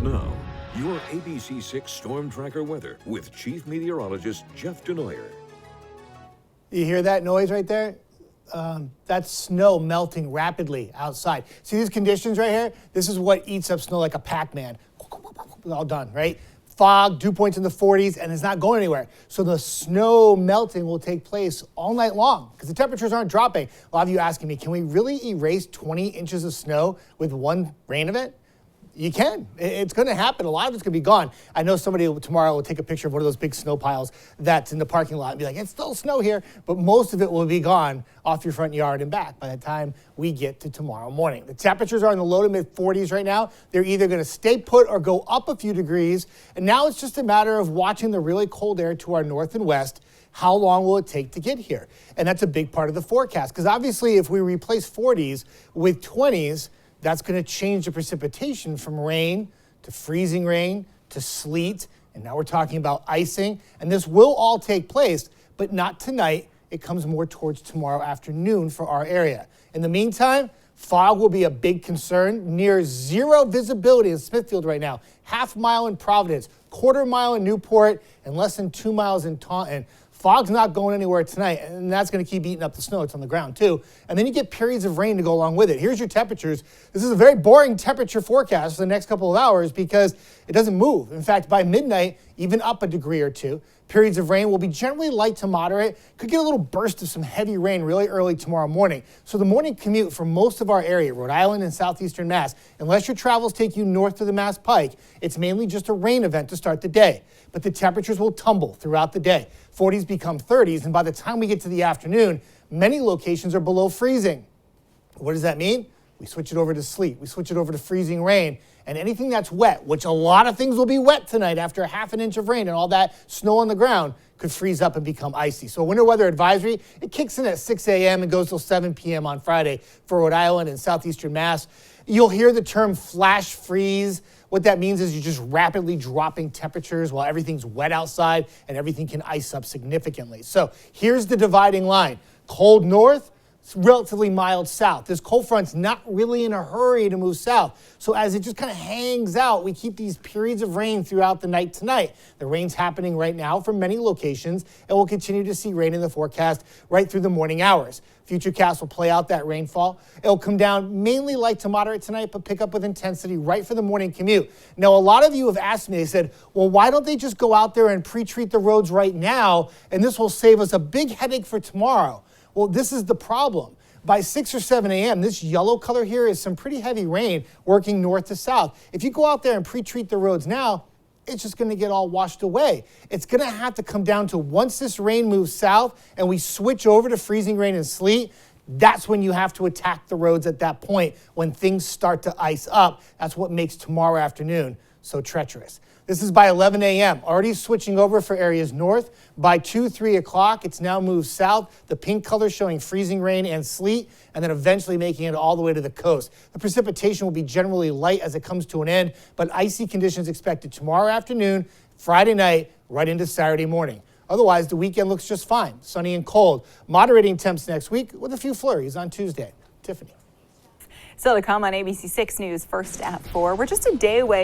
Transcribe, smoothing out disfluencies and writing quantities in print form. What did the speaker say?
now, your ABC6 Storm Tracker weather with Chief Meteorologist Jeff Denoyer. You hear that noise right there? That's snow melting rapidly outside. See these conditions right here? This is what eats up snow like a Pac-Man. All done, right? Fog, dew points in the 40s, and it's not going anywhere. So the snow melting will take place all night long because the temperatures aren't dropping. A lot of you asking me, can we really erase 20 inches of snow with one rain event? You can. It's going to happen. A lot of it's going to be gone. I know somebody tomorrow will take a picture of one of those big snow piles that's in the parking lot and be like, it's still snow here, but most of it will be gone off your front yard and back by the time we get to tomorrow morning. The temperatures are in the low to mid 40s right now. They're either going to stay put or go up a few degrees. And now it's just a matter of watching the really cold air to our north and west. How long will it take to get here? And that's a big part of the forecast because obviously if we replace 40s with 20s, that's going to change the precipitation from rain to freezing rain to sleet. And now we're talking about icing. And this will all take place, but not tonight. It comes more towards tomorrow afternoon for our area. In the meantime, fog will be a big concern. Near zero visibility in Smithfield right now. Half mile in Providence, quarter mile in Newport, and less than 2 miles in Taunton. Fog's not going anywhere tonight, and that's going to keep eating up the snow. It's on the ground, too. And then you get periods of rain to go along with it. Here's your temperatures. This is a very boring temperature forecast for the next couple of hours because it doesn't move. In fact, by midnight, even up a degree or two. Periods of rain will be generally light to moderate. Could get a little burst of some heavy rain really early tomorrow morning. So the morning commute for most of our area, Rhode Island and southeastern Mass, unless your travels take you north to the Mass Pike, it's mainly just a rain event to start the day. But the temperatures will tumble throughout the day. 40s become 30s, and by the time we get to the afternoon, many locations are below freezing. What does that mean? We switch it over to sleet. We switch it over to freezing rain. And anything that's wet, which a lot of things will be wet tonight after half an inch of rain and all that snow on the ground, could freeze up and become icy. So a winter weather advisory, it kicks in at 6 a.m. and goes till 7 p.m. on Friday for Rhode Island and southeastern Mass. You'll hear the term flash freeze. What that means is you're just rapidly dropping temperatures while everything's wet outside and everything can ice up significantly. So here's the dividing line. Cold north, relatively mild south. This cold front's not really in a hurry to move south. So as it just kind of hangs out, we keep these periods of rain throughout the night tonight. The rain's happening right now for many locations, and we'll continue to see rain in the forecast right through the morning hours. Futurecast will play out that rainfall. It'll come down mainly light to moderate tonight, but pick up with intensity right for the morning commute. Now, a lot of you have asked me, they said, well, why don't they just go out there and pre-treat the roads right now, and this will save us a big headache for tomorrow. Well, this is the problem. By 6 or 7 a.m., this yellow color here is some pretty heavy rain working north to south. If you go out there and pre-treat the roads now, it's just going to get all washed away. It's going to have to come down to once this rain moves south and we switch over to freezing rain and sleet, that's when you have to attack the roads at that point when things start to ice up. That's what makes tomorrow afternoon so treacherous. This is by 11 a.m. Already switching over for areas north. By 2, 3 o'clock, it's now moved south. The pink color showing freezing rain and sleet, and then eventually making it all the way to the coast. The precipitation will be generally light as it comes to an end, but icy conditions expected tomorrow afternoon, Friday night, right into Saturday morning. Otherwise, the weekend looks just fine. Sunny and cold. Moderating temps next week with a few flurries on Tuesday. Tiffany. Still to come on ABC6 News first at 4. We're just a day away